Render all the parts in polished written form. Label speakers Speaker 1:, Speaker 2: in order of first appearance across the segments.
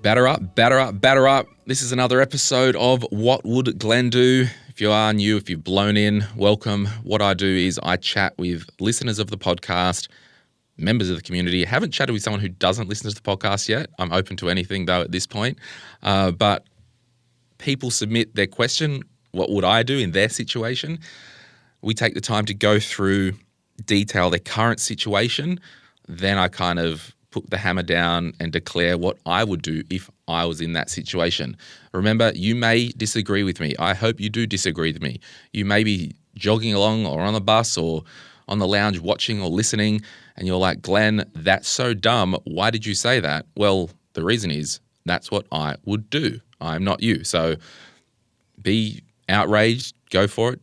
Speaker 1: Batter up, batter up, batter up. This is another episode of What Would Glen Do? If you are new, if you've blown in, welcome. What I do is I chat with listeners of the podcast, members of the community. I haven't chatted with someone who doesn't listen to the podcast yet. I'm open to anything though at this point. But people submit their question, what would I do in their situation? We take the time to go through, detail their current situation. Then I kind of put the hammer down and declare what I would do if I was in that situation. Remember, you may disagree with me. I hope you do disagree with me. You may be jogging along or on the bus or on the lounge watching or listening, and you're like, Glenn, that's so dumb. Why did you say that? Well, the reason is that's what I would do. I'm not you. So be outraged, go for it.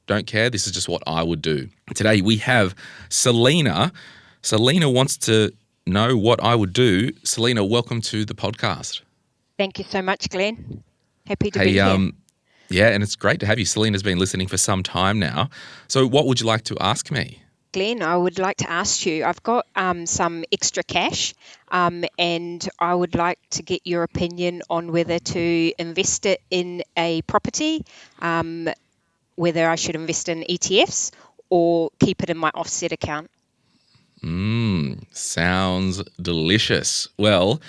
Speaker 1: Don't care. This is just what I would do. Today we have Selina. Selina wants to know what I would do. Selina, welcome to the podcast.
Speaker 2: Thank you so much, Glenn. Happy to be here.
Speaker 1: Yeah, and it's great to have you. Selina's been listening for some time now. So what would you like to ask me?
Speaker 2: Glenn, I would like to ask you, I've got some extra cash and I would like to get your opinion on whether to invest it in a property, whether I should invest in ETFs or keep it in my offset account.
Speaker 1: Sounds delicious. Well,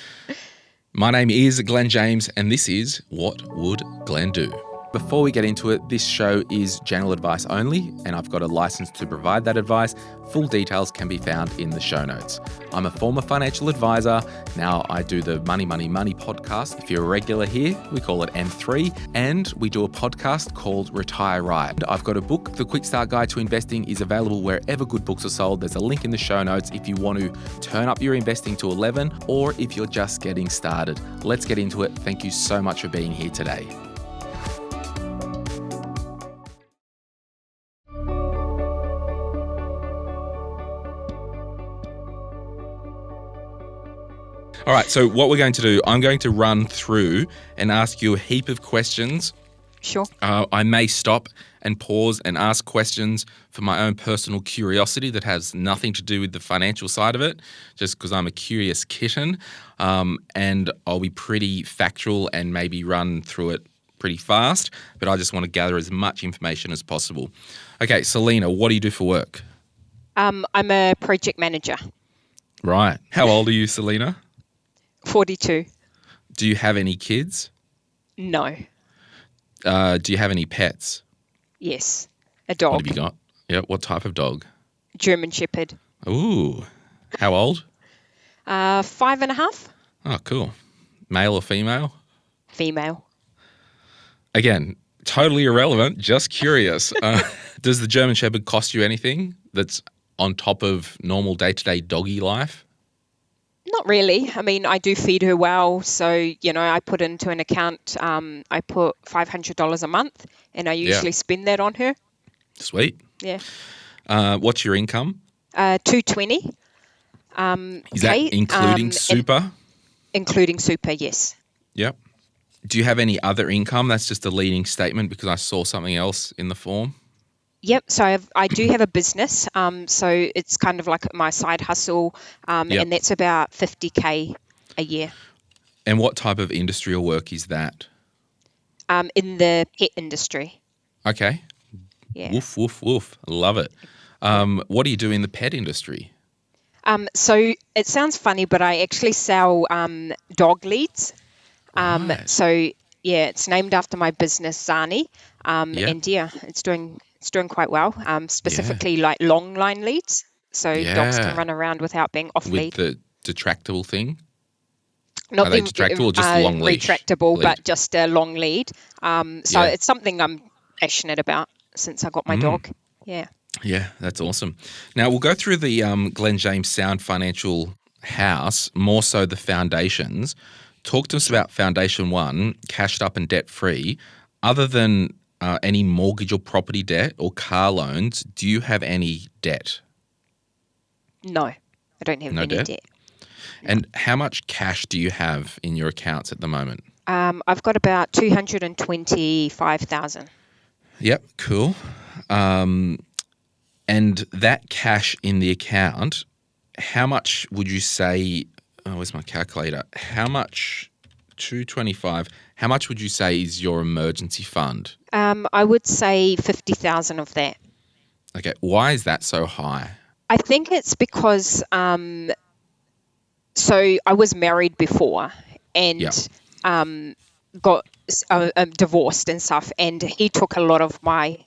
Speaker 1: my name is Glen James and this is What Would Glen Do? Before we get into it, this show is general advice only and I've got a license to provide that advice. Full details can be found in the show notes. I'm a former financial advisor. Now I do the Money, Money, Money podcast. If you're a regular here, we call it M3. And we do a podcast called Retire Right. I've got a book, The Quick Start Guide to Investing, is available wherever good books are sold. There's a link in the show notes if you want to turn up your investing to 11 or if you're just getting started. Let's get into it. Thank you so much for being here today. All right, so what we're going to do, I'm going to run through and ask you a heap of questions.
Speaker 2: Sure.
Speaker 1: I may stop and pause and ask questions for my own personal curiosity that has nothing to do with the financial side of it, just because I'm a curious kitten. And I'll be pretty factual and maybe run through it pretty fast, but I just want to gather as much information as possible. Okay, Selina, what do you do for work?
Speaker 2: I'm a project manager.
Speaker 1: Right. How old are you, Selina?
Speaker 2: 42.
Speaker 1: Do you have any kids?
Speaker 2: No.
Speaker 1: Do you have any pets?
Speaker 2: Yes. A dog.
Speaker 1: What have you got? Yeah. What type of dog?
Speaker 2: German Shepherd.
Speaker 1: Ooh. How old?
Speaker 2: 5.5.
Speaker 1: Oh, cool. Male or female?
Speaker 2: Female.
Speaker 1: Again, totally irrelevant. Just curious. Does the German Shepherd cost you anything that's on top of normal day-to-day doggy life?
Speaker 2: Not really. I mean, I do feed her well. So, I put into an account, I put $500 a month and I usually spend that on her.
Speaker 1: Sweet.
Speaker 2: Yeah.
Speaker 1: What's your income?
Speaker 2: $220.
Speaker 1: Is that including super?
Speaker 2: Including super, yes.
Speaker 1: Yep. Do you have any other income? That's just a leading statement because I saw something else in the form.
Speaker 2: Yep. So I do have a business. So it's kind of like my side hustle, and that's about $50K a year.
Speaker 1: And what type of industry or work is that?
Speaker 2: In the pet industry.
Speaker 1: Okay.
Speaker 2: Yeah.
Speaker 1: Woof, woof, woof. Love it. What do you do in the pet industry?
Speaker 2: So it sounds funny, but I actually sell dog leads.
Speaker 1: Right.
Speaker 2: So yeah, it's named after my business, Zani. And yeah, it's doing quite well, specifically like long line leads. So dogs can run around without being off lead.
Speaker 1: With the detractable thing?
Speaker 2: Not
Speaker 1: Are they detractable or just long leash?
Speaker 2: Retractable,
Speaker 1: lead?
Speaker 2: but just a long lead. So it's something I'm passionate about since I got my dog. Yeah.
Speaker 1: Yeah, that's awesome. Now we'll go through the Glen James Sound Financial House, more so the foundations. Talk to us about Foundation 1, cashed up and debt-free. Other than any mortgage or property debt or car loans, do you have any debt?
Speaker 2: No, I don't have any debt.
Speaker 1: And how much cash do you have in your accounts at the moment?
Speaker 2: I've got about 225,000.
Speaker 1: Yep, cool. And that cash in the account, how much would you say, where's my calculator? How much 225. How much would you say is your emergency fund?
Speaker 2: I would say 50,000 of that.
Speaker 1: Okay, why is that so high?
Speaker 2: I think it's because so I was married before
Speaker 1: Yeah,
Speaker 2: and got divorced and stuff, and he took a lot of my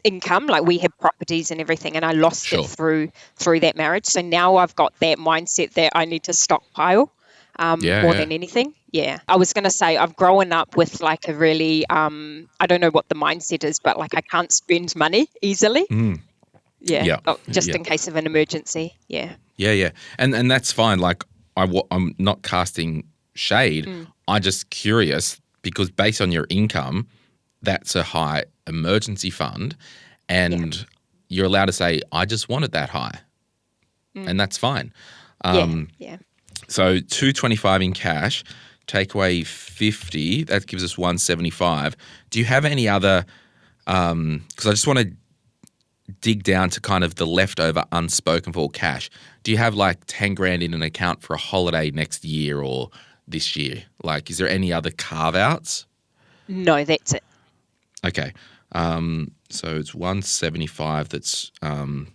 Speaker 2: income. Like, we had properties and everything, and I lost it
Speaker 1: sure.
Speaker 2: through that marriage. So now I've got that mindset that I need to stockpile
Speaker 1: Yeah,
Speaker 2: more
Speaker 1: yeah.
Speaker 2: than anything. Yeah, I was going to say I've grown up with like a really I don't know what the mindset is, but like I can't spend money easily. Yeah,
Speaker 1: Yeah,
Speaker 2: just
Speaker 1: yeah.
Speaker 2: in case of an emergency. Yeah.
Speaker 1: Yeah, yeah. And that's fine. Like, I'm not casting shade.
Speaker 2: Mm,
Speaker 1: I'm just curious because based on your income, that's a high emergency fund,
Speaker 2: yeah.
Speaker 1: and you're allowed to say, I just wanted that high,
Speaker 2: Mm,
Speaker 1: and that's fine.
Speaker 2: yeah. Yeah.
Speaker 1: So 225 in cash, take away 50, that gives us 175. Do you have any other, because I just want to dig down to kind of the leftover unspoken for cash. Do you have like 10 grand in an account for a holiday next year or this year? Like, is there any other carve outs?
Speaker 2: No, that's it.
Speaker 1: Okay. So it's 175 that's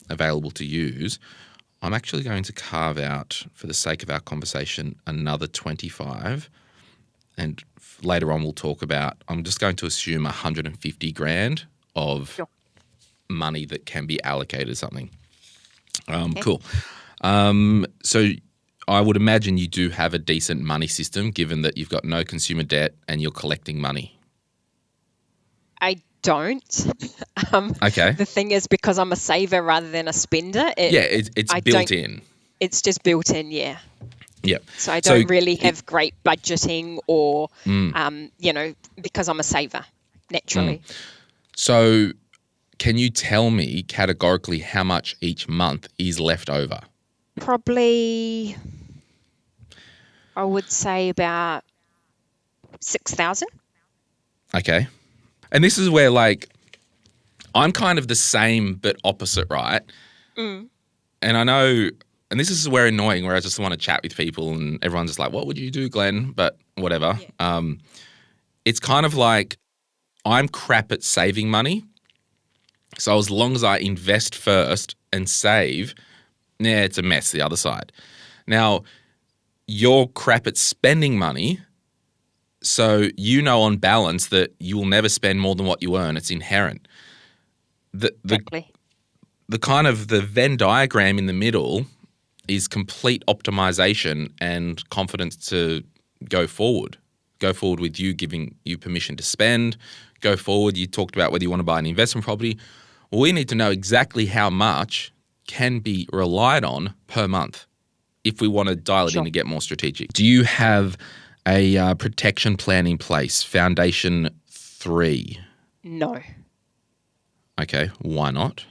Speaker 1: available to use. I'm actually going to carve out, for the sake of our conversation, another 25. And later on, we'll talk about, I'm just going to assume 150 grand of
Speaker 2: Sure.
Speaker 1: money that can be allocated to something.
Speaker 2: Okay.
Speaker 1: Cool. So I would imagine you do have a decent money system, given that you've got no consumer debt and you're collecting money.
Speaker 2: I don't.
Speaker 1: Okay.
Speaker 2: The thing is, because I'm a saver rather than a spender,
Speaker 1: Yeah, it's
Speaker 2: I
Speaker 1: built
Speaker 2: don't.
Speaker 1: in.
Speaker 2: It's just built in, yeah.
Speaker 1: Yeah.
Speaker 2: So I
Speaker 1: So
Speaker 2: don't really have great budgeting or, because I'm a saver naturally.
Speaker 1: So can you tell me categorically how much each month is left over?
Speaker 2: Probably, I would say about 6,000.
Speaker 1: Okay. And this is where, like, I'm kind of the same but opposite, right?
Speaker 2: Mm.
Speaker 1: And I know, and this is where annoying, where I just want to chat with people and everyone's just like, what would you do, Glenn? But whatever.
Speaker 2: Yeah.
Speaker 1: It's kind of like I'm crap at saving money. So as long as I invest first and save, it's a mess the other side. Now, you're crap at spending money. So you know on balance that you will never spend more than what you earn. It's inherent. The
Speaker 2: Exactly.
Speaker 1: the kind of the Venn diagram in the middle is complete optimization and confidence to go forward. Go forward with you giving you permission to spend. Go forward. You talked about whether you want to buy an investment property. Well, we need to know exactly how much can be relied on per month if we want to dial it in
Speaker 2: Sure.
Speaker 1: to get more strategic. Do you have a protection plan in place? Foundation 3.
Speaker 2: No.
Speaker 1: Okay, why not?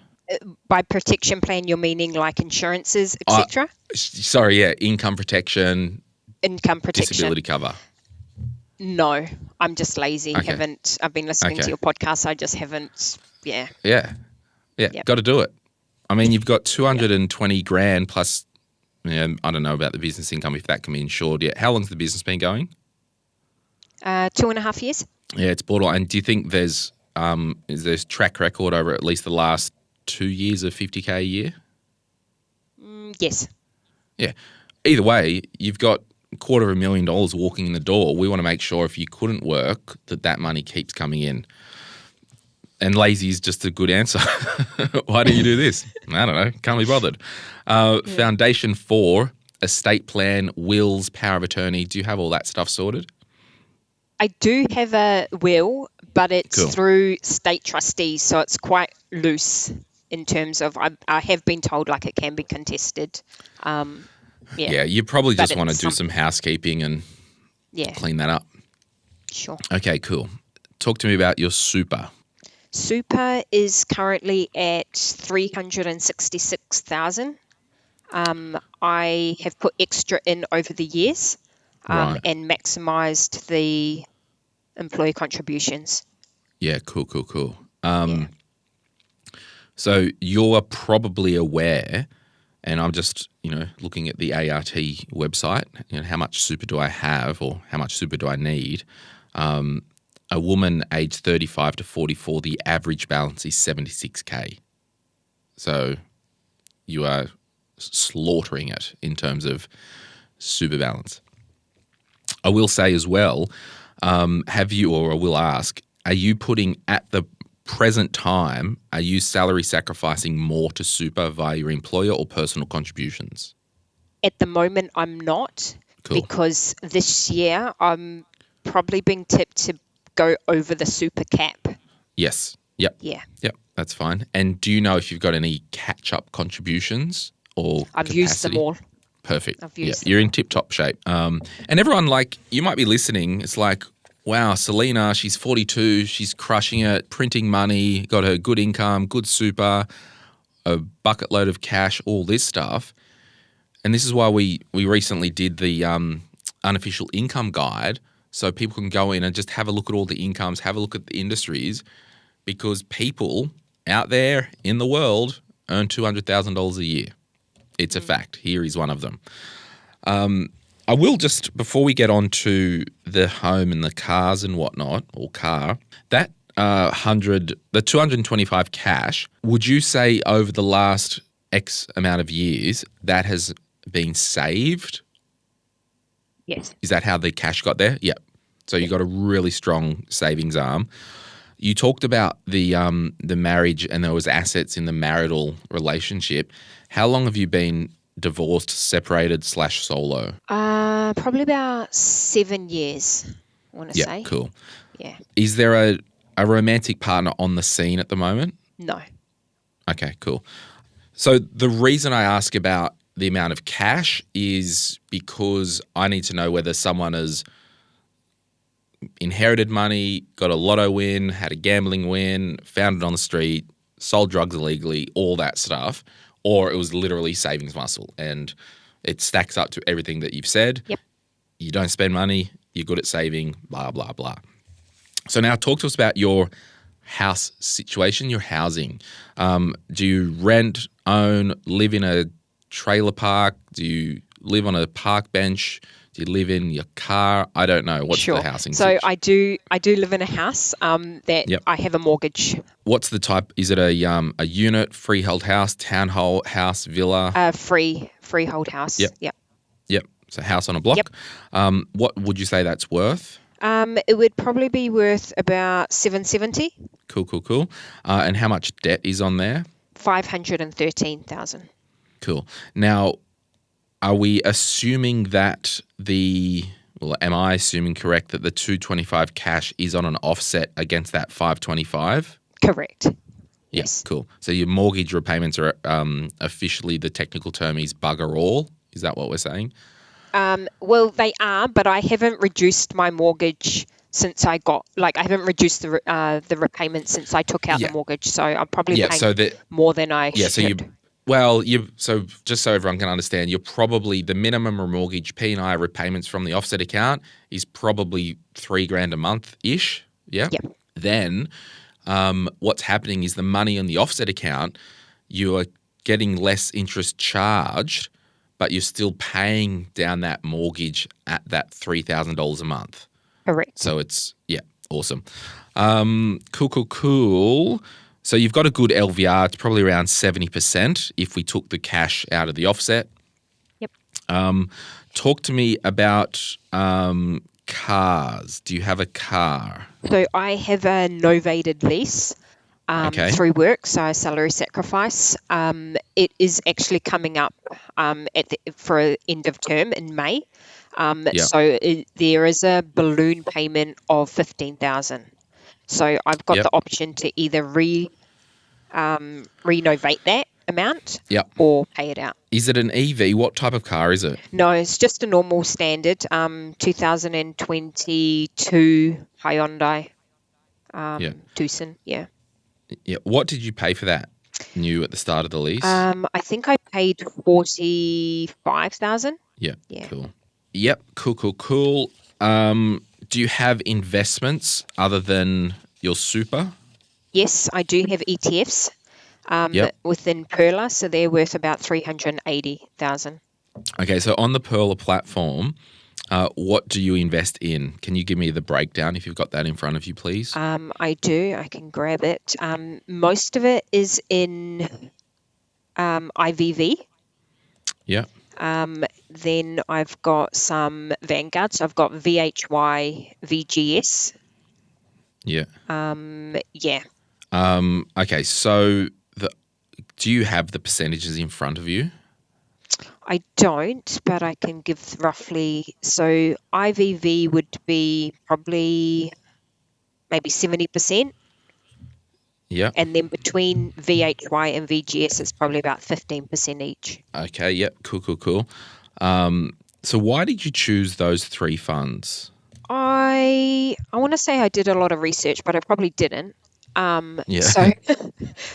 Speaker 2: By protection plan, you're meaning like insurances, etc.
Speaker 1: Sorry, yeah, income protection,
Speaker 2: Income protection.
Speaker 1: disability cover.
Speaker 2: No, I'm just lazy.
Speaker 1: Okay.
Speaker 2: I've been listening
Speaker 1: Okay.
Speaker 2: to your podcast. I just haven't. Yeah.
Speaker 1: Yeah,
Speaker 2: Yep.
Speaker 1: got to do it. I mean, you've got 220 grand plus, I don't know about the business income, if that can be insured yet. How long's the business been going?
Speaker 2: 2.5 years.
Speaker 1: Yeah, it's borderline. And do you think there's track record over at least the last 2 years of 50K a year?
Speaker 2: Yes.
Speaker 1: Yeah. Either way, you've got $250,000 walking in the door. We want to make sure if you couldn't work, that money keeps coming in. And lazy is just a good answer. Why do you do this? I don't know. Can't be bothered. Foundation 4, estate plan, wills, power of attorney. Do you have all that stuff sorted?
Speaker 2: I do have a will, but it's
Speaker 1: Cool.
Speaker 2: through state trustees, so it's quite loose in terms of I have been told like it can be contested.
Speaker 1: Yeah, you probably
Speaker 2: But
Speaker 1: just want to
Speaker 2: it's
Speaker 1: do some housekeeping and
Speaker 2: Yeah,
Speaker 1: clean that up.
Speaker 2: sure.
Speaker 1: Okay, cool. Talk to me about your super.
Speaker 2: Super is currently at 366,000. I have put extra in over the years
Speaker 1: Right.
Speaker 2: and maximised the employee contributions.
Speaker 1: Yeah, cool.
Speaker 2: Yeah.
Speaker 1: So you're probably aware and I'm just, looking at the ART website, how much super do I have or how much super do I need? A woman aged 35 to 44, the average balance is 76K. So you are slaughtering it in terms of super balance. I will say as well, I will ask, are you putting at the present time, are you salary sacrificing more to super via your employer or personal contributions?
Speaker 2: At the moment, I'm not,
Speaker 1: Cool.
Speaker 2: because this year I'm probably being tipped to go over the super cap.
Speaker 1: Yes. Yep.
Speaker 2: Yeah.
Speaker 1: Yep. That's fine. And do you know if you've got any catch-up contributions or
Speaker 2: I've
Speaker 1: capacity?
Speaker 2: used them all.
Speaker 1: Perfect.
Speaker 2: I've used them
Speaker 1: You're in
Speaker 2: all.
Speaker 1: tip-top shape. And everyone, you might be listening. It's like, wow, Selina, she's 42. She's crushing it, printing money, got her good income, good super, a bucket load of cash, all this stuff. And this is why we recently did the unofficial income guide, so people can go in and just have a look at all the incomes, have a look at the industries, because people out there in the world earn $200,000 a year. It's a fact. Here is one of them. I will just, before we get on to the home and the cars and whatnot, or car, that the 225 cash, would you say over the last X amount of years that has been saved?
Speaker 2: Yes.
Speaker 1: Is that how the cash got there? Yep. So you got a really strong savings arm. You talked about the marriage and there was assets in the marital relationship. How long have you been divorced, separated / solo?
Speaker 2: Probably about 7 years, I want to
Speaker 1: Yeah,
Speaker 2: say.
Speaker 1: cool.
Speaker 2: Yeah.
Speaker 1: Is there a romantic partner on the scene at the moment?
Speaker 2: No.
Speaker 1: Okay, cool. So the reason I ask about the amount of cash is because I need to know whether someone has inherited money, got a lotto win, had a gambling win, found it on the street, sold drugs illegally, all that stuff, or it was literally savings muscle. And it stacks up to everything that you've said.
Speaker 2: Yep.
Speaker 1: You don't spend money, you're good at saving, blah, blah, blah. So now talk to us about your house situation, your housing. Do you rent, own, live in a trailer park? Do you live on a park bench? Do you live in your car? I don't know. What's
Speaker 2: Sure.
Speaker 1: the housing
Speaker 2: So
Speaker 1: situation?
Speaker 2: I do live in a house that
Speaker 1: Yep.
Speaker 2: I have a mortgage.
Speaker 1: What's the type? Is it a unit, freehold house, townhome house, villa?
Speaker 2: Freehold house.
Speaker 1: Yep.
Speaker 2: Yep.
Speaker 1: Yep. So house on a block.
Speaker 2: Yep.
Speaker 1: What would you say that's worth?
Speaker 2: It would probably be worth about 770.
Speaker 1: Cool. And how much debt is on there?
Speaker 2: 513,000.
Speaker 1: Cool. Now, are we assuming that am I assuming correct that the 225 cash is on an offset against that 525?
Speaker 2: Correct.
Speaker 1: Yeah,
Speaker 2: Yes.
Speaker 1: cool. So your mortgage repayments are officially, the technical term is bugger all. Is that what we're saying?
Speaker 2: Well, they are, but I haven't reduced my mortgage since I haven't reduced the repayment since I took out
Speaker 1: Yeah.
Speaker 2: the mortgage. So I'm probably
Speaker 1: Yeah,
Speaker 2: paying
Speaker 1: so the-
Speaker 2: more than I
Speaker 1: Yeah,
Speaker 2: should.
Speaker 1: so just so everyone can understand, you're probably the minimum remortgage P&I repayments from the offset account is probably $3,000 a month ish. Yeah.
Speaker 2: Yep.
Speaker 1: Then, what's happening is the money on the offset account, you are getting less interest charged, but you're still paying down that mortgage at that $3,000 a month.
Speaker 2: Correct.
Speaker 1: So it's, awesome. Cool. So you've got a good LVR. It's probably around 70% if we took the cash out of the offset.
Speaker 2: Yep.
Speaker 1: Talk to me about cars. Do you have a car?
Speaker 2: So I have a novated lease
Speaker 1: Okay.
Speaker 2: through work, so salary sacrifice. It is actually coming up for end of term in May.
Speaker 1: Yep.
Speaker 2: So there is a balloon payment of 15,000. So I've got
Speaker 1: Yep.
Speaker 2: the option to either renovate that amount
Speaker 1: Yep.
Speaker 2: or pay it out.
Speaker 1: Is it an EV? What type of car is it?
Speaker 2: No, it's just a normal standard 2022 Hyundai Tucson. Yeah.
Speaker 1: Yeah. What did you pay for that new at the start of the lease?
Speaker 2: I think I paid 45,000.
Speaker 1: Yeah.
Speaker 2: Yeah.
Speaker 1: Cool. Yep. Cool. Do you have investments other than your super?
Speaker 2: Yes, I do have ETFs.
Speaker 1: Yep.
Speaker 2: within Perla, so they're worth about 380,000.
Speaker 1: Okay, so on the Perla platform, what do you invest in? Can you give me the breakdown if you've got that in front of you, please?
Speaker 2: I do. I can grab it. Most of it is in IVV.
Speaker 1: Yeah.
Speaker 2: Then I've got some Vanguard. So I've got VHY, VGS.
Speaker 1: Yeah.
Speaker 2: Yeah.
Speaker 1: Okay, so do you have the percentages in front of you?
Speaker 2: I don't, but I can give roughly. So IVV would be probably maybe 70%.
Speaker 1: Yep.
Speaker 2: And then between VHY and VGS, it's probably about 15% each.
Speaker 1: Okay, yep. Cool. So why did you choose those three funds?
Speaker 2: I want to say I did a lot of research, but I probably didn't.
Speaker 1: Yeah.
Speaker 2: So,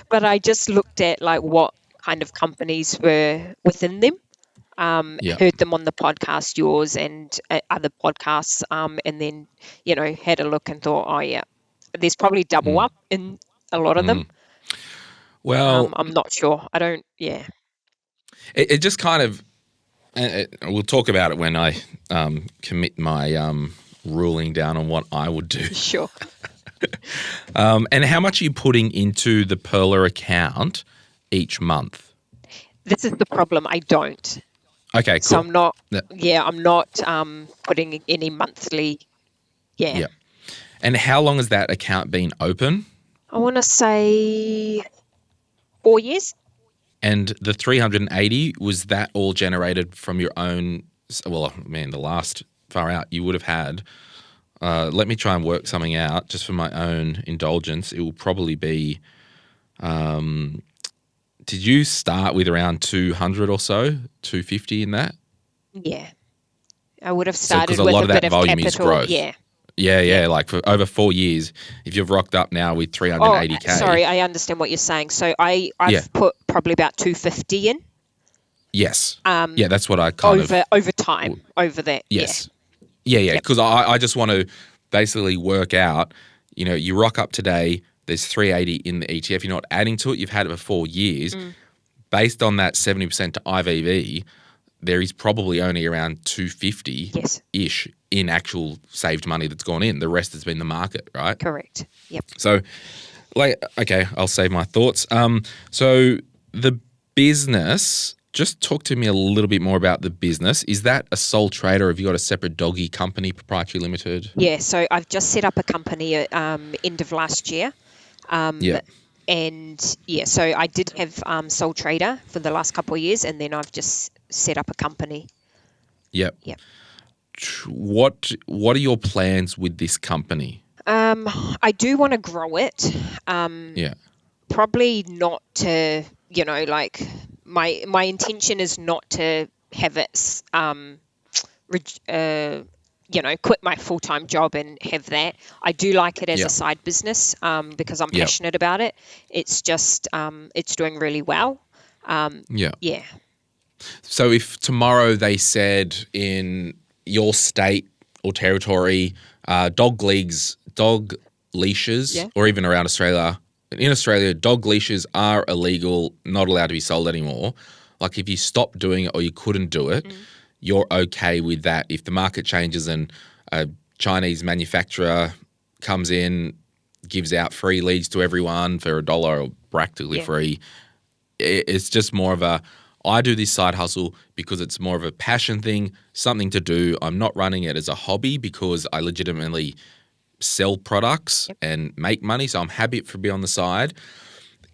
Speaker 2: but I just looked at like what kind of companies were within them.
Speaker 1: Yep.
Speaker 2: Heard them on the podcast, yours and other podcasts, and then had a look and thought, oh yeah, there's probably double up in a lot of them.
Speaker 1: Well,
Speaker 2: I'm not sure. I don't. Yeah.
Speaker 1: it just kind of. We'll talk about it when I commit my ruling down on what I would do.
Speaker 2: Sure.
Speaker 1: And how much are you putting into the Perla account each month?
Speaker 2: This is the problem. I don't.
Speaker 1: Okay, cool.
Speaker 2: So I'm not. Yeah, I'm not putting any monthly. Yeah.
Speaker 1: Yeah. And how long has that account been open?
Speaker 2: I want to say 4 years.
Speaker 1: And the 380, was that all generated from your own? Well, man, the last far out you would have had. Let me try and work something out just for my own indulgence. It will probably be. Did you start with around 200 or so, 250 in that?
Speaker 2: Yeah, I would have started
Speaker 1: a
Speaker 2: with
Speaker 1: lot
Speaker 2: a
Speaker 1: of that
Speaker 2: bit of
Speaker 1: volume
Speaker 2: capital.
Speaker 1: is growth. Yeah. Like for over 4 years, if you've rocked up now with 380K.
Speaker 2: Sorry, I understand what you're saying. So I've put probably about 250 in.
Speaker 1: Yes. Yeah, that's what I kind of
Speaker 2: over time over that.
Speaker 1: Yes. Yeah. Because I just want to basically work out. You rock up today. There's 380 in the ETF. You're not adding to it. You've had it for 4 years. Based on that 70% to IVV, there is probably only around 250-ish in actual saved money that's gone in. The rest has been the market, right?
Speaker 2: Correct. Yep.
Speaker 1: So, okay, I'll save my thoughts. So the business, just talk to me a little bit more about the business. Is that a sole trader or have you got a separate doggy company, proprietary limited?
Speaker 2: Yeah, so I've just set up a company at end of last year. And yeah, so I did have sole trader for the last couple of years, and then I've just set up a company.
Speaker 1: Yep.
Speaker 2: Yep.
Speaker 1: What are your plans with this company?
Speaker 2: I do want to grow it. Probably not to, like my intention is not to have it, quit my full-time job and have that. I do like it as a side business because I'm passionate about it. It's just, it's doing really well. Yeah.
Speaker 1: So if tomorrow they said in your state or territory, dog leashes, or even around Australia, in Australia, dog leashes are illegal, not allowed to be sold anymore. Like if you stopped doing it or you couldn't do it, you're okay with that. If the market changes and a Chinese manufacturer comes in, gives out free leads to everyone for $1 or practically free, it's just more of a, I do this side hustle because it's more of a passion thing, something to do. I'm not running it as a hobby because I legitimately sell products and make money, so I'm happy for it to be on the side.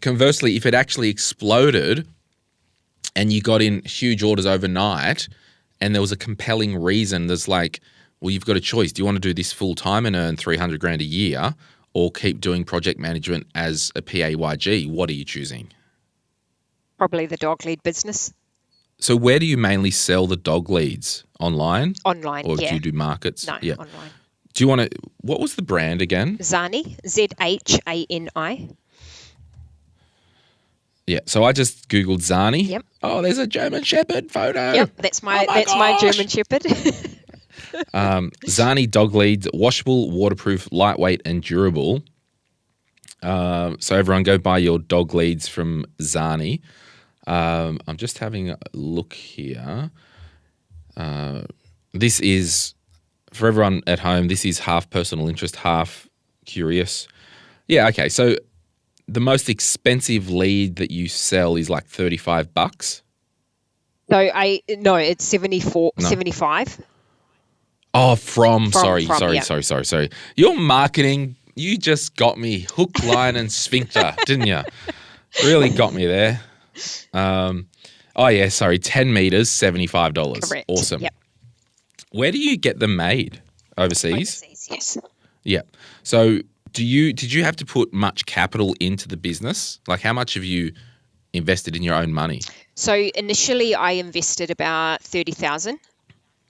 Speaker 1: Conversely, if it actually exploded and you got in huge orders overnight and there was a compelling reason, there's like, well, you've got a choice. Do you want to do this full time and earn $300,000 a year or keep doing project management as a PAYG? What are you choosing?
Speaker 2: Probably the dog lead business.
Speaker 1: So where do you mainly sell the dog leads? Online?
Speaker 2: Online,
Speaker 1: or do you do markets?
Speaker 2: No, online.
Speaker 1: Do you want to, what was the brand again?
Speaker 2: Zani, Zhani.
Speaker 1: Yeah, so I just Googled Zani.
Speaker 2: Yep.
Speaker 1: Oh, there's a German Shepherd photo.
Speaker 2: Yep, that's my German Shepherd.
Speaker 1: Zani dog leads, washable, waterproof, lightweight, and durable. So everyone go buy your dog leads from Zani. I'm just having a look here. This is, for everyone at home, this is half personal interest, half curious. Yeah, okay. So the most expensive lead that you sell is like $35.
Speaker 2: So it's 74,
Speaker 1: No.
Speaker 2: 75.
Speaker 1: Oh, sorry.
Speaker 2: Yeah.
Speaker 1: Your marketing, you just got me hook, line, and sphincter, didn't you? Really got me there. 10 meters, $75.
Speaker 2: Correct.
Speaker 1: Awesome.
Speaker 2: Yep.
Speaker 1: Where do you get them made? Overseas?
Speaker 2: Yes.
Speaker 1: Yeah. So did you have to put much capital into the business? Like how much have you invested in your own money?
Speaker 2: So initially I invested about 30,000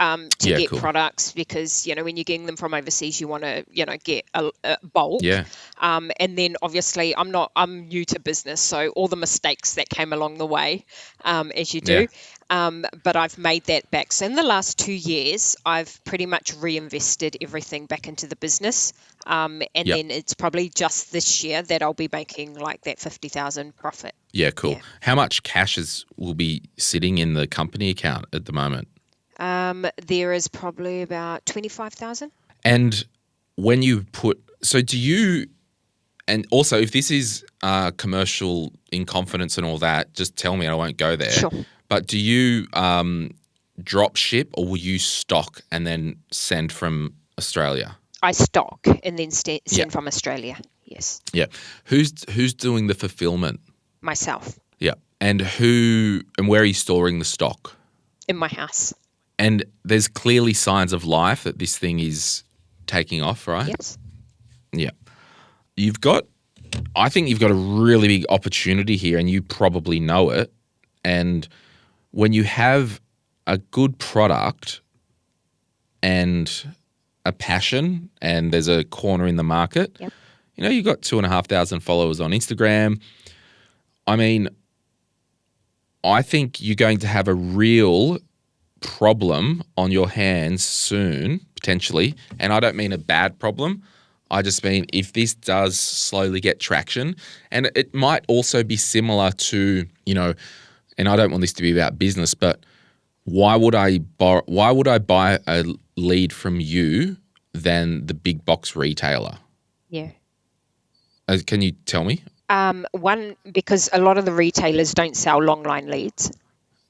Speaker 2: to get
Speaker 1: cool.
Speaker 2: products because, when you're getting them from overseas, you want to, get a bulk.
Speaker 1: Yeah.
Speaker 2: And then obviously I'm new to business, so all the mistakes that came along the way, as you do. But I've made that back. So in the last 2 years, I've pretty much reinvested everything back into the business. Then it's probably just this year that I'll be making like that 50,000 profit.
Speaker 1: Yeah, cool.
Speaker 2: Yeah.
Speaker 1: How much cash will be sitting in the company account at the moment?
Speaker 2: There is probably about 25,000.
Speaker 1: And when you and also if this is commercial in confidence and all that, just tell me, I won't go there.
Speaker 2: Sure.
Speaker 1: But do you drop ship or will you stock and then send from Australia?
Speaker 2: I stock and then send from Australia. Yes.
Speaker 1: Yeah. Who's doing the fulfillment?
Speaker 2: Myself.
Speaker 1: Yeah. And where are you storing the stock?
Speaker 2: In my house.
Speaker 1: And there's clearly signs of life that this thing is taking off, right?
Speaker 2: Yes.
Speaker 1: Yeah. I think you've got a really big opportunity here and you probably know it. And when you have a good product and a passion and there's a corner in the market, you've got 2,500 followers on Instagram. I mean, I think you're going to have a real problem on your hands soon, potentially. And I don't mean a bad problem. I just mean if this does slowly get traction, and it might also be similar to, and I don't want this to be about business, but why would I buy a lead from you than the big box retailer?
Speaker 2: Yeah.
Speaker 1: Can you tell me?
Speaker 2: One, because a lot of the retailers don't sell long line leads.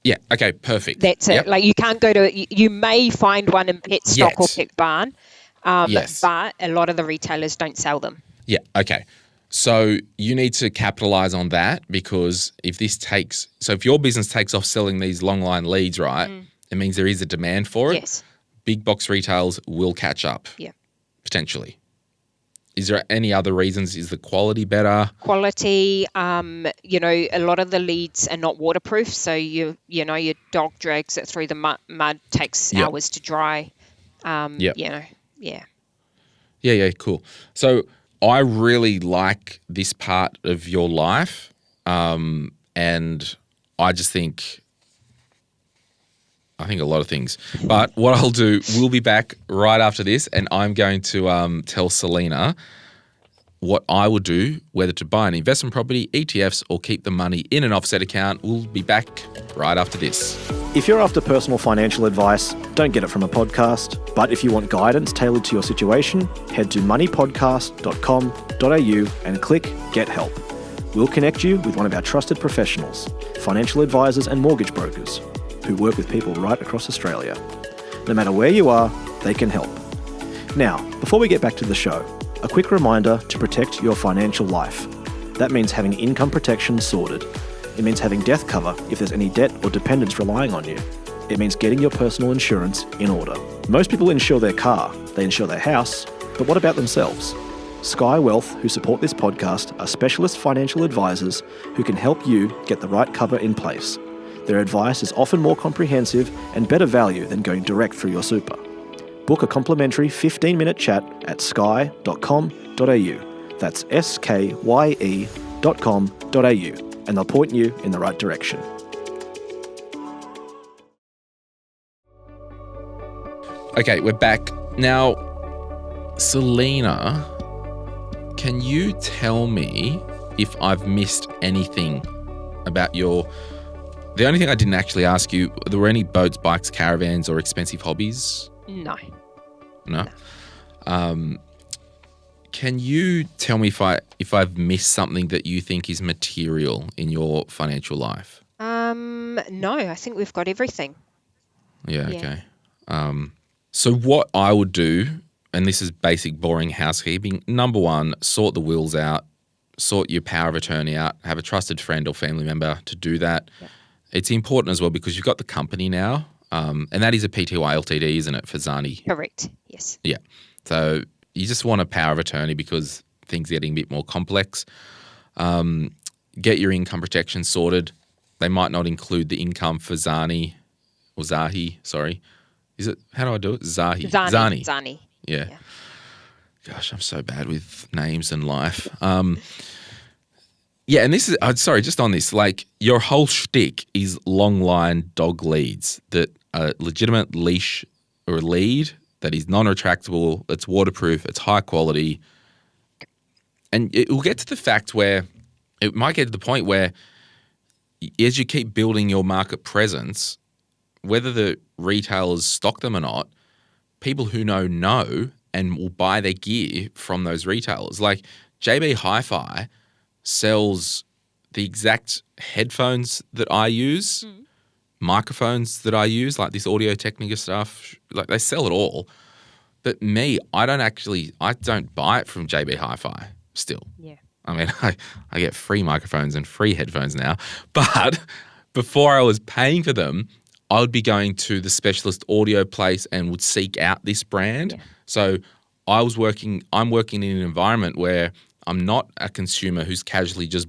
Speaker 1: Yeah. Okay. Perfect.
Speaker 2: That's it. Like you can't go to. You may find one in Pet Stock or Pet Barn, but a lot of the retailers don't sell them.
Speaker 1: Yeah. Okay. So you need to capitalize on that because if your business takes off selling these long line leads, right? It means there is a demand for it.
Speaker 2: Yes.
Speaker 1: Big box retailers will catch up.
Speaker 2: Yeah.
Speaker 1: Potentially. Is there any other reasons? Is the quality better?
Speaker 2: Quality, a lot of the leads are not waterproof. So your dog drags it through the mud, takes hours to dry. Yeah.
Speaker 1: Yeah, cool. So I really like this part of your life. And I just think a lot of things. But what I'll do, we'll be back right after this and I'm going to tell Selina what I would do, whether to buy an investment property, ETFs, or keep the money in an offset account. We'll be back right after this.
Speaker 3: If you're after personal financial advice, don't get it from a podcast. But if you want guidance tailored to your situation, head to moneypodcast.com.au and click Get Help. We'll connect you with one of our trusted professionals, financial advisors and mortgage brokers, who work with people right across Australia. No matter where you are, they can help. Now, before we get back to the show, a quick reminder to protect your financial life. That means having income protection sorted. It means having death cover if there's any debt or dependents relying on you. It means getting your personal insurance in order. Most people insure their car, they insure their house, but what about themselves? Sky Wealth, who support this podcast, are specialist financial advisors who can help you get the right cover in place. Their advice is often more comprehensive and better value than going direct through your super. Book a complimentary 15-minute chat at sky.com.au. That's skye.com.au, and they'll point you in the right direction. Okay, we're back. Now, Selina,
Speaker 1: Can you tell me if I've missed anything about your... The only thing I didn't actually ask you, were there any boats, bikes, caravans, or expensive hobbies?
Speaker 2: No.
Speaker 1: No? Can you tell me if I've missed something that you think is material in your financial life?
Speaker 2: No, I think we've got everything.
Speaker 1: Yeah,
Speaker 2: Yeah.
Speaker 1: okay. So what I would do, and this is basic boring housekeeping, number one, sort the wills out, sort your power of attorney out, have a trusted friend or family member to do that.
Speaker 2: Yep.
Speaker 1: It's important as well because you've got the company now, and that is a PTY Ltd, isn't it, for Zani?
Speaker 2: Correct. Yes.
Speaker 1: Yeah. So you just want a power of attorney because things are getting a bit more complex. Get your income protection sorted. They might not include the income for Zani or Zahi, sorry. Is it, how do I do it? Zahi.
Speaker 2: Zani.
Speaker 1: Yeah.
Speaker 2: Yeah.
Speaker 1: Gosh, I'm so bad with names and life. Yeah, and this is, sorry, just on this, like your whole shtick is long line dog leads, that a legitimate leash or lead that is non-retractable, it's waterproof, it's high quality. And it will get to the fact where, it might get to the point where as you keep building your market presence, whether the retailers stock them or not, people who know and will buy their gear from those retailers. Like JB Hi-Fi sells the exact headphones that I use, microphones that I use, like this Audio-Technica stuff. Like they sell it all. But me, I don't buy it from JB Hi-Fi still.
Speaker 2: Yeah.
Speaker 1: I mean, I get free microphones and free headphones now. But before I was paying for them, I would be going to the specialist audio place and would seek out this brand.
Speaker 2: Yeah.
Speaker 1: So I'm working in an environment where I'm not a consumer who's casually just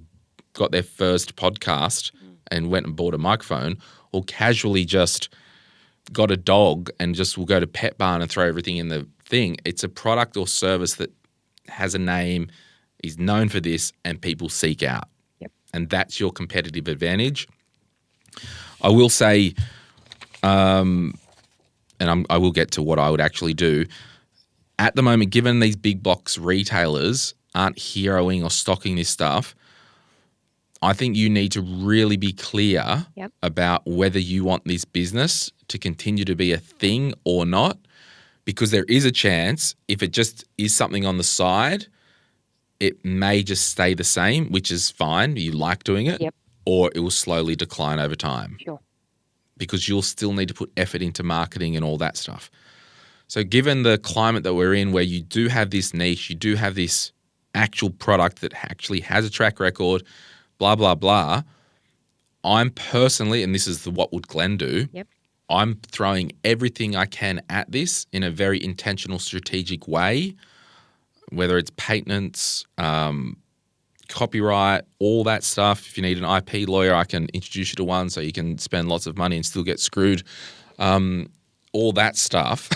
Speaker 1: got their first podcast and went and bought a microphone, or casually just got a dog and just will go to Pet Barn and throw everything in the thing. It's a product or service that has a name, is known for this, and people seek out.
Speaker 2: Yep.
Speaker 1: And that's your competitive advantage. I will say, and I will get to what I would actually do. At the moment, given these big box retailers aren't heroing or stocking this stuff, I think you need to really be clear about whether you want this business to continue to be a thing or not, because there is a chance if it just is something on the side, it may just stay the same, which is fine. You like doing it, or it will slowly decline over time.
Speaker 2: Sure.
Speaker 1: Because you'll still need to put effort into marketing and all that stuff. So given the climate that we're in, where you do have this niche, you do have this actual product that actually has a track record, blah, blah, blah, I'm personally, and this is what would Glen do, I'm throwing everything I can at this in a very intentional, strategic way, whether it's patents, copyright, all that stuff. If you need an IP lawyer, I can introduce you to one so you can spend lots of money and still get screwed. All that stuff.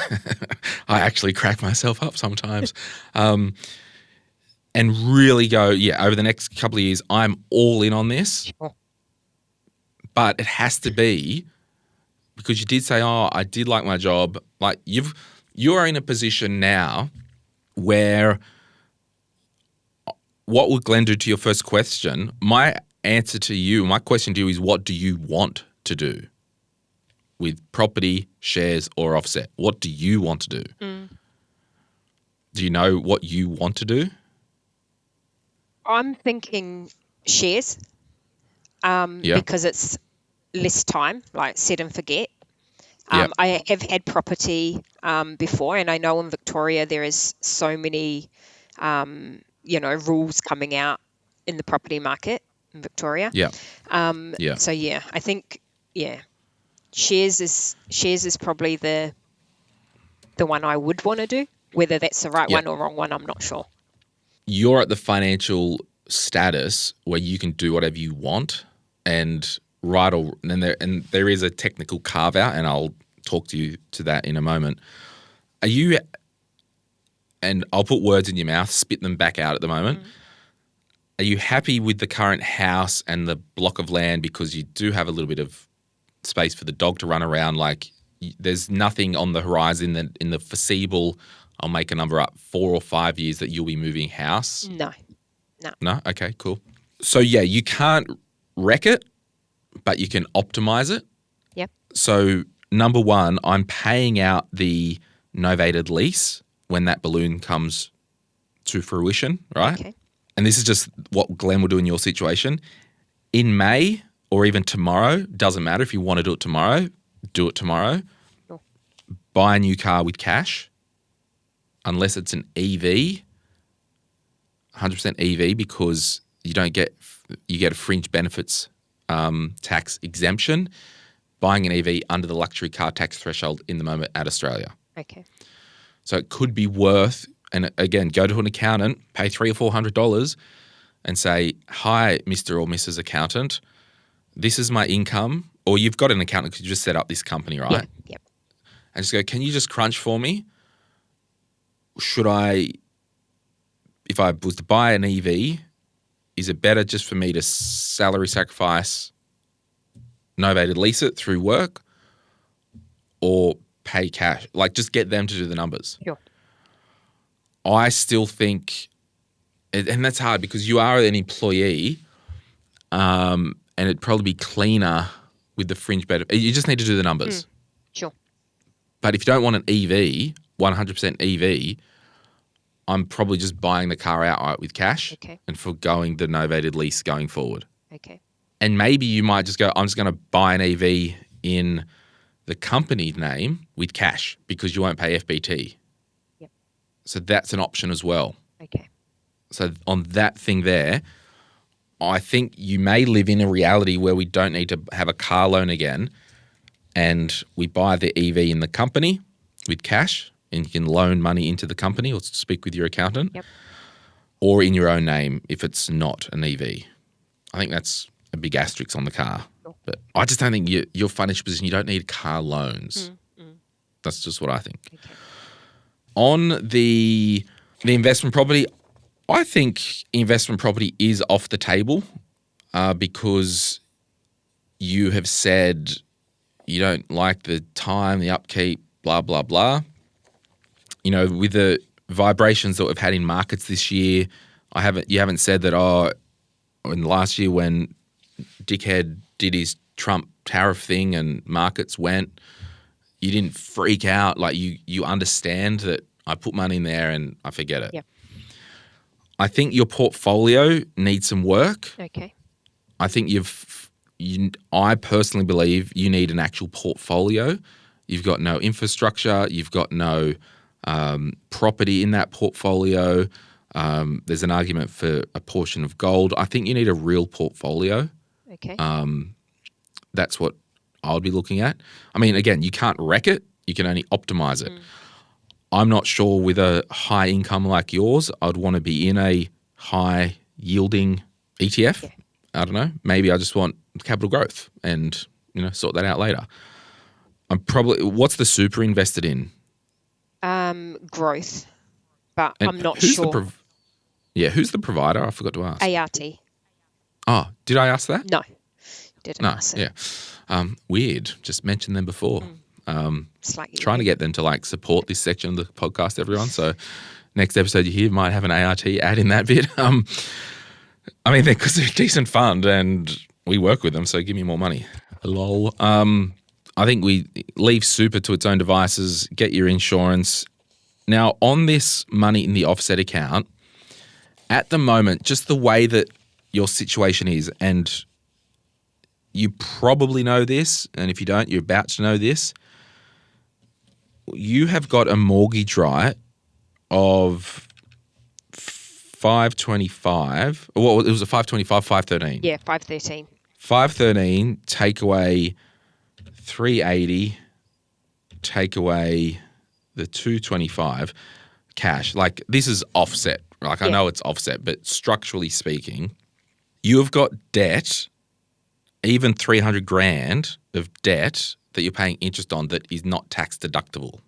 Speaker 1: I actually crack myself up sometimes. And really go, over the next couple of years, I'm all in on this.
Speaker 2: Sure.
Speaker 1: But it has to be, because you did say, I did like my job. Like you are in a position now where, what would Glen do to your first question? My question to you is, what do you want to do with property, shares, or offset? What do you want to do? Do you know what you want to do?
Speaker 2: I'm thinking shares because it's less time, like set and forget. I have had property before, and I know in Victoria there is so many, rules coming out in the property market in Victoria. So I think shares is probably the one I would want to do. Whether that's the right one or wrong one, I'm not sure.
Speaker 1: You're at the financial status where you can do whatever you want, and there is a technical carve out, and I'll talk to you to that in a moment. Are you? And I'll put words in your mouth, spit them back out at the moment. Are you happy with the current house and the block of land, because you do have a little bit of space for the dog to run around? Like, there's nothing on the horizon that in the foreseeable, I'll make a number up, 4 or 5 years that you'll be moving house?
Speaker 2: No.
Speaker 1: No? Okay, cool. So, yeah, you can't wreck it, but you can optimize it.
Speaker 2: Yep.
Speaker 1: So, number one, I'm paying out the novated lease when that balloon comes to fruition, right?
Speaker 2: Okay.
Speaker 1: And this is just what Glenn will do in your situation. In May or even tomorrow, doesn't matter if you want to do it tomorrow, do it tomorrow.
Speaker 2: Sure.
Speaker 1: Buy a new car with cash, unless it's an EV, 100% EV, because you get a fringe benefits tax exemption buying an EV under the luxury car tax threshold in the moment at Australia.
Speaker 2: Okay.
Speaker 1: So it could be worth, and again, go to an accountant, pay $300 or $400 and say, hi, Mr. or Mrs. Accountant, this is my income. Or you've got an accountant because you just set up this company, right?
Speaker 2: Yeah. Yep.
Speaker 1: And just go, can you just crunch for me? If I was to buy an EV, is it better just for me to salary sacrifice, novated lease it through work, or pay cash? Like, just get them to do the numbers.
Speaker 2: Sure.
Speaker 1: I still think, and that's hard because you are an employee, and it'd probably be cleaner with the fringe benefit. You just need to do the numbers.
Speaker 2: Sure.
Speaker 1: But if you don't want an EV, 100% EV, I'm probably just buying the car outright with cash and forgoing the novated lease going forward.
Speaker 2: Okay.
Speaker 1: And maybe you might just go, I'm just going to buy an EV in the company name with cash because you won't pay FBT.
Speaker 2: Yep.
Speaker 1: So that's an option as well.
Speaker 2: Okay.
Speaker 1: So on that thing there, I think you may live in a reality where we don't need to have a car loan again, and we buy the EV in the company with cash, and you can loan money into the company or speak with your accountant, or in your own name if it's not an EV. I think that's a big asterisk on the car.
Speaker 2: Sure.
Speaker 1: But I just don't think your financial position, you don't need car loans. That's just what I think.
Speaker 2: Okay.
Speaker 1: On the investment property, I think investment property is off the table because you have said you don't like the time, the upkeep, blah, blah, blah. You know, with the vibrations that we've had in markets this year, you haven't said that, in last year when Dickhead did his Trump tariff thing and markets went, you didn't freak out. Like you understand that I put money in there and I forget it.
Speaker 2: Yep.
Speaker 1: I think your portfolio needs some work.
Speaker 2: Okay.
Speaker 1: I think I personally believe you need an actual portfolio. You've got no infrastructure. You've got no property in that portfolio. There's an argument for a portion of gold. I think you need a real portfolio.
Speaker 2: Okay.
Speaker 1: That's what I would be looking at. I mean, again, you can't wreck it. You can only optimize it. I'm not sure with a high income like yours, I'd want to be in a high yielding ETF.
Speaker 2: Yeah.
Speaker 1: I don't know. Maybe I just want capital growth and, sort that out later. What's the super invested in?
Speaker 2: Growth, but
Speaker 1: And
Speaker 2: I'm not
Speaker 1: who's
Speaker 2: sure.
Speaker 1: Who's the provider? I forgot to ask.
Speaker 2: ART.
Speaker 1: Oh, did I ask that?
Speaker 2: No, didn't
Speaker 1: No,
Speaker 2: ask it.
Speaker 1: yeah. Weird. Just mentioned them before.
Speaker 2: Slightly
Speaker 1: Trying to get them to support this section of the podcast, everyone. So next episode you hear might have an ART ad in that bit. I mean, because they're a decent fund and we work with them, so give me more money. Lol. I think we leave super to its own devices, get your insurance. Now, on this money in the offset account, at the moment, just the way that your situation is, and you probably know this, and if you don't, you're about to know this, you have got a mortgage right of 525. Well, it was a 525, 513.
Speaker 2: Yeah, 513.
Speaker 1: 513, take away 380, take away the 225 cash. Like, this is offset. Like, I know it's offset, but structurally speaking, you have got debt, even 300 grand of debt that you're paying interest on that is not tax deductible.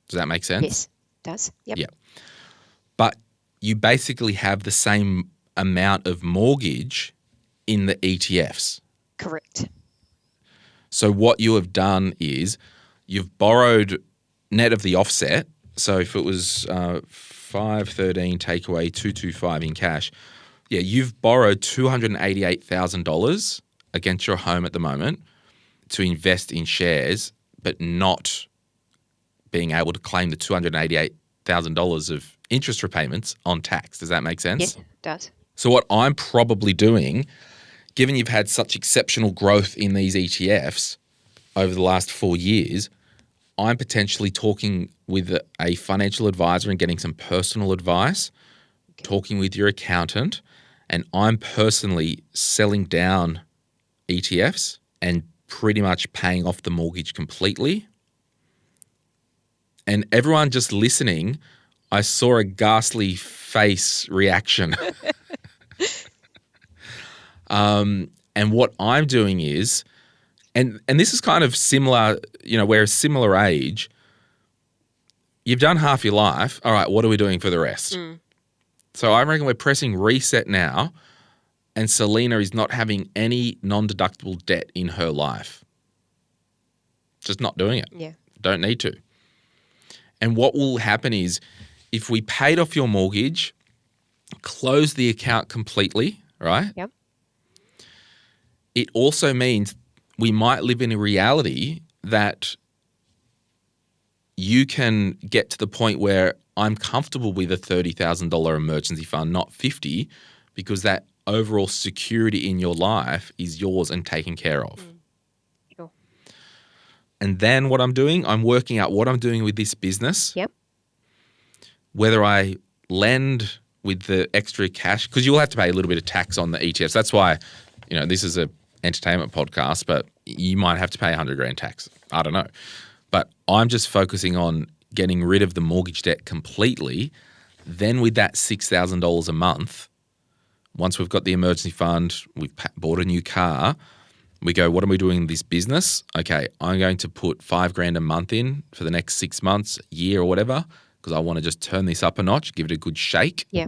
Speaker 1: Does that make sense?
Speaker 2: Yes, it does. Yep.
Speaker 1: Yeah. But you basically have the same amount of mortgage in the ETFs.
Speaker 2: Correct.
Speaker 1: So what you have done is you've borrowed net of the offset So if it was 513 take away 225 in cash, yeah, you've borrowed $288,000 against your home at the moment to invest in shares, but not being able to claim the $288,000 of interest repayments on tax. Does that make sense?
Speaker 2: Yes, it does.
Speaker 1: So what I'm probably doing, given you've had such exceptional growth in these ETFs over the last 4 years, I'm potentially talking with a financial advisor and getting some personal advice, talking with your accountant, and I'm personally selling down ETFs and pretty much paying off the mortgage completely. And everyone just listening, I saw a ghastly face reaction. And what I'm doing is, and this is kind of similar, we're a similar age. You've done half your life. All right, what are we doing for the rest? So I reckon we're pressing reset now, and Selina is not having any non-deductible debt in her life. Just not doing it.
Speaker 2: Yeah.
Speaker 1: Don't need to. And what will happen is if we paid off your mortgage, close the account completely, right?
Speaker 2: Yep.
Speaker 1: It also means we might live in a reality that you can get to the point where I'm comfortable with a $30,000 emergency fund, not $50,000, because that overall security in your life is yours and taken care of.
Speaker 2: Sure.
Speaker 1: And then what I'm doing, I'm working out what I'm doing with this business.
Speaker 2: Yep.
Speaker 1: Whether I lend with the extra cash, because you'll have to pay a little bit of tax on the ETFs. That's why, this is a entertainment podcast, but you might have to pay $100,000 tax. I don't know. But I'm just focusing on getting rid of the mortgage debt completely. Then with that $6,000 a month, once we've got the emergency fund, we've bought a new car, we go, what are we doing in this business? Okay, I'm going to put $5,000 a month in for the next 6 months, year or whatever, because I want to just turn this up a notch, give it a good shake.
Speaker 2: Yeah.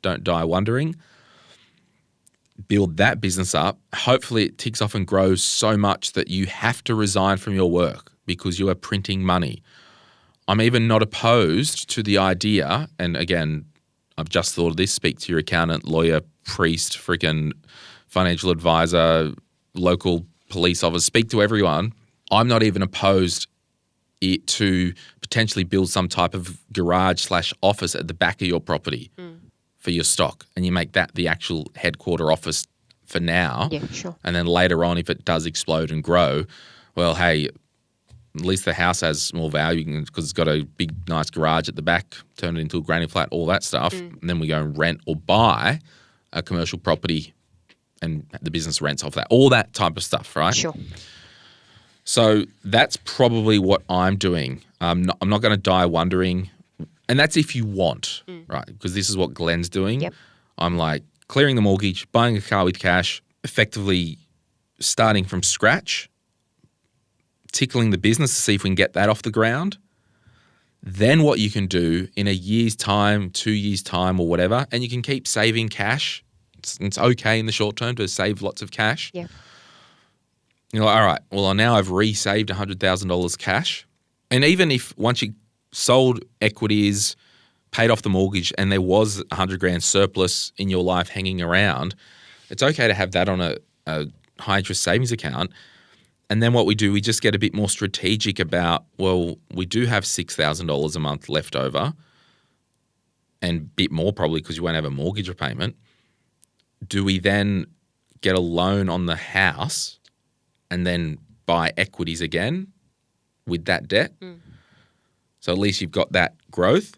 Speaker 1: Don't die wondering. Build that business up. Hopefully it ticks off and grows so much that you have to resign from your work because you are printing money. I'm even not opposed to the idea, and again, I've just thought of this, speak to your accountant, lawyer, priest, freaking financial advisor, local police officer, speak to everyone. I'm not even opposed to potentially build some type of garage/office at the back of your property for your stock, and you make that the actual headquarter office for now.
Speaker 2: Yeah, sure.
Speaker 1: And then later on, if it does explode and grow, well, hey, at least the house has more value because it's got a big, nice garage at the back, turn it into a granny flat, all that stuff. And then we go and rent or buy a commercial property and the business rents off that, all that type of stuff, right?
Speaker 2: Sure.
Speaker 1: So that's probably what I'm doing. I'm not going to die wondering. And that's if you want, right? Because this is what Glen's doing.
Speaker 2: Yep.
Speaker 1: I'm like clearing the mortgage, buying a car with cash, effectively starting from scratch, tickling the business to see if we can get that off the ground. Then what you can do in a year's time, 2 years' time or whatever, and you can keep saving cash. It's okay in the short term to save lots of cash.
Speaker 2: Yeah.
Speaker 1: You're like, all right, well, now I've re-saved $100,000 cash. And even if once you sold equities, paid off the mortgage, and there was $100,000 surplus in your life hanging around, it's okay to have that on a high-interest savings account. And then what we do, we just get a bit more strategic about, well, we do have $6,000 a month left over, and a bit more probably because you won't have a mortgage repayment. Do we then get a loan on the house and then buy equities again with that debt? So at least you've got that growth.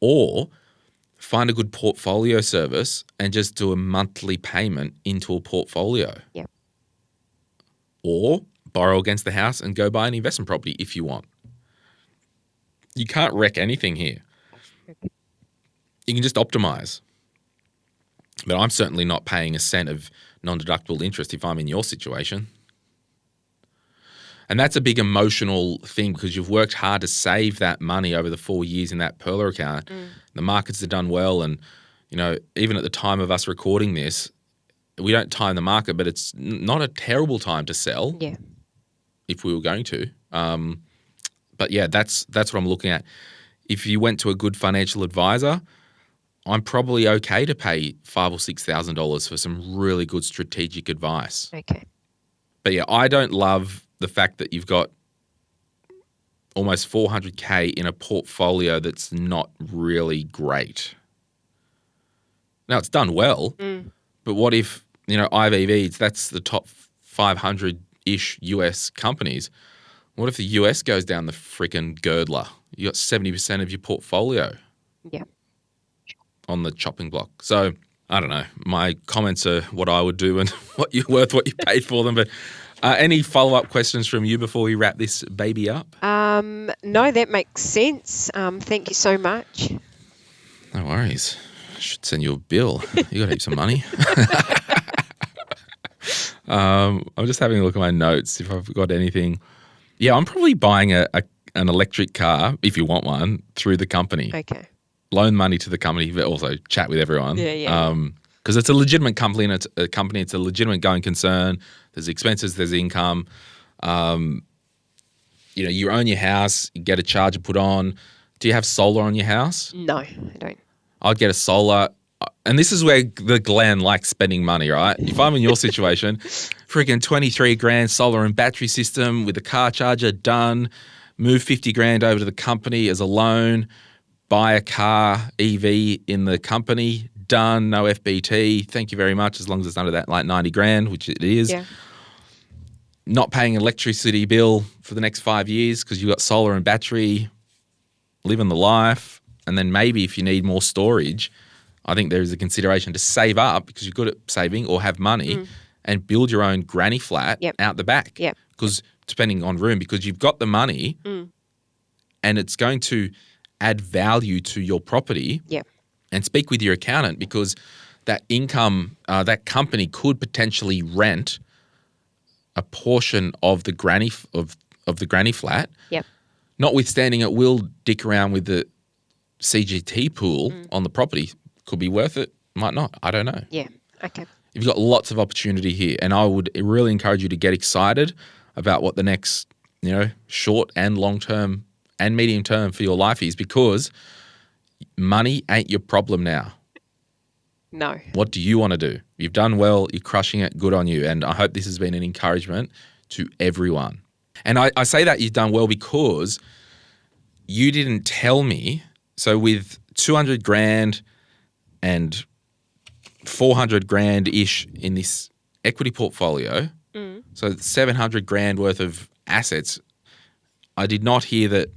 Speaker 1: Or find a good portfolio service and just do a monthly payment into a portfolio.
Speaker 2: Yeah.
Speaker 1: Or borrow against the house and go buy an investment property if you want. You can't wreck anything here. You can just optimize. But I'm certainly not paying a cent of non-deductible interest if I'm in your situation. And that's a big emotional thing because you've worked hard to save that money over the 4 years in that Perler account. The markets have done well. And, even at the time of us recording this, we don't time the market, but it's not a terrible time to sell.
Speaker 2: Yeah.
Speaker 1: If we were going to. But yeah, that's what I'm looking at. if you went to a good financial advisor, I'm probably okay to pay $5,000 or $6,000 for some really good strategic advice.
Speaker 2: Okay.
Speaker 1: But yeah, I don't love the fact that you've got almost $400K in a portfolio that's not really great. Now, it's done well, but what if, IVVs, that's the top 500-ish US companies. What if the US goes down the freaking girdler? You got 70% of your portfolio
Speaker 2: Yeah.
Speaker 1: on the chopping block. So I don't know. My comments are what I would do and what you paid for them. But any follow-up questions from you before we wrap this baby up?
Speaker 2: No, that makes sense. Thank you so much.
Speaker 1: No worries. I should send you a bill. You got heaps of money. I'm just having a look at my notes if I've got anything. Yeah, I'm probably buying an electric car, if you want one, through the company.
Speaker 2: Okay.
Speaker 1: Loan money to the company, but also chat with everyone.
Speaker 2: Yeah.
Speaker 1: Because it's a legitimate company and it's a legitimate going concern. There's expenses, there's income. You own your house, you get a charger put on. Do you have solar on your house?
Speaker 2: No, I don't.
Speaker 1: I'd get a solar. And this is where the Glen likes spending money, right? If I'm in your situation, freaking $23,000 solar and battery system with a car charger done, move $50,000 over to the company as a loan, buy a car EV in the company, done, no FBT. Thank you very much, as long as it's under that like $90,000, which it is.
Speaker 2: Yeah.
Speaker 1: Not paying an electricity bill for the next 5 years because you've got solar and battery, living the life. And then maybe if you need more storage, I think there is a consideration to save up because you're good at saving or have money and build your own granny flat out the back.
Speaker 2: Yep.
Speaker 1: Because depending on room, because you've got the money and it's going to add value to your property.
Speaker 2: Yep.
Speaker 1: And speak with your accountant because that income, that company could potentially rent a portion of the granny of the granny flat.
Speaker 2: Yep.
Speaker 1: Notwithstanding, it will dick around with the CGT pool on the property. Could be worth it, might not. I don't know.
Speaker 2: Yeah. Okay.
Speaker 1: You've got lots of opportunity here, and I would really encourage you to get excited about what the next, short and long term and medium term for your life is, because money ain't your problem now.
Speaker 2: No.
Speaker 1: What do you want to do? You've done well. You're crushing it. Good on you. And I hope this has been an encouragement to everyone. And I say that you've done well because you didn't tell me. So with $200,000 and $400,000-ish in this equity portfolio, so $700,000 worth of assets, I did not hear that,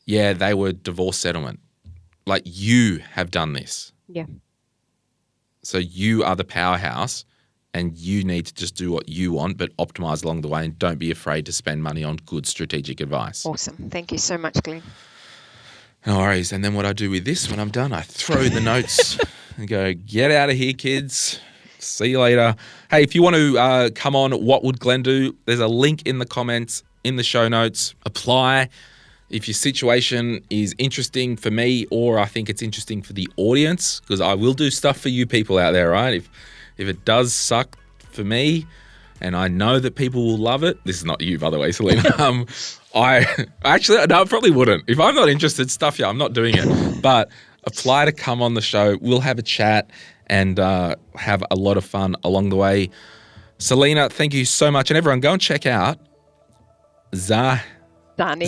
Speaker 1: they were divorce settlement. Like, you have done this.
Speaker 2: Yeah.
Speaker 1: So you are the powerhouse and you need to just do what you want, but optimize along the way, and don't be afraid to spend money on good strategic advice.
Speaker 2: Awesome. Thank you so much, Glenn.
Speaker 1: No worries. And then what I do with this when I'm done, I throw the notes and go, get out of here, kids. See you later. Hey, if you want to come on What Would Glen Do, there's a link in the comments, in the show notes. Apply. If your situation is interesting for me, or I think it's interesting for the audience, because I will do stuff for you people out there, right? If it does suck for me, and I know that people will love it. This is not you, by the way, Selina. I probably wouldn't. If I'm not interested, I'm not doing it. But apply to come on the show. We'll have a chat and have a lot of fun along the way. Selina, thank you so much. And everyone, go and check out Zani. I'm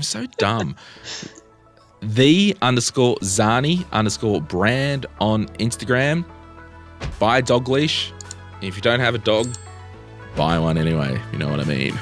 Speaker 1: so dumb. _Zani_brand on Instagram. Buy a dog leash. If you don't have a dog, buy one anyway. You know what I mean.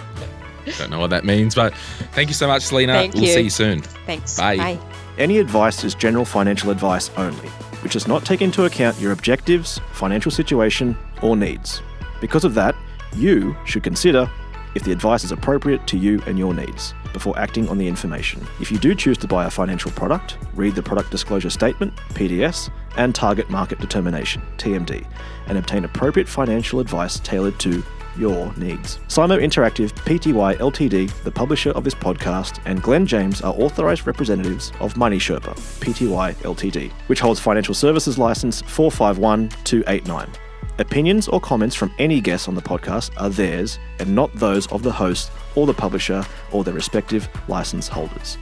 Speaker 1: Don't know what that means, but thank you so much, Selina. We'll see you soon.
Speaker 2: Thanks.
Speaker 1: Bye.
Speaker 3: Any advice is general financial advice only, which does not take into account your objectives, financial situation, or needs. Because of that, you should consider if the advice is appropriate to you and your needs before acting on the information. If you do choose to buy a financial product, read the product disclosure statement, PDS, and target market determination, TMD, and obtain appropriate financial advice tailored to your needs. Simo Interactive Pty Ltd, the publisher of this podcast, and Glen James are authorised representatives of Money Sherpa Pty Ltd, which holds financial services license 451289. Opinions or comments from any guests on the podcast are theirs and not those of the host or the publisher or their respective license holders.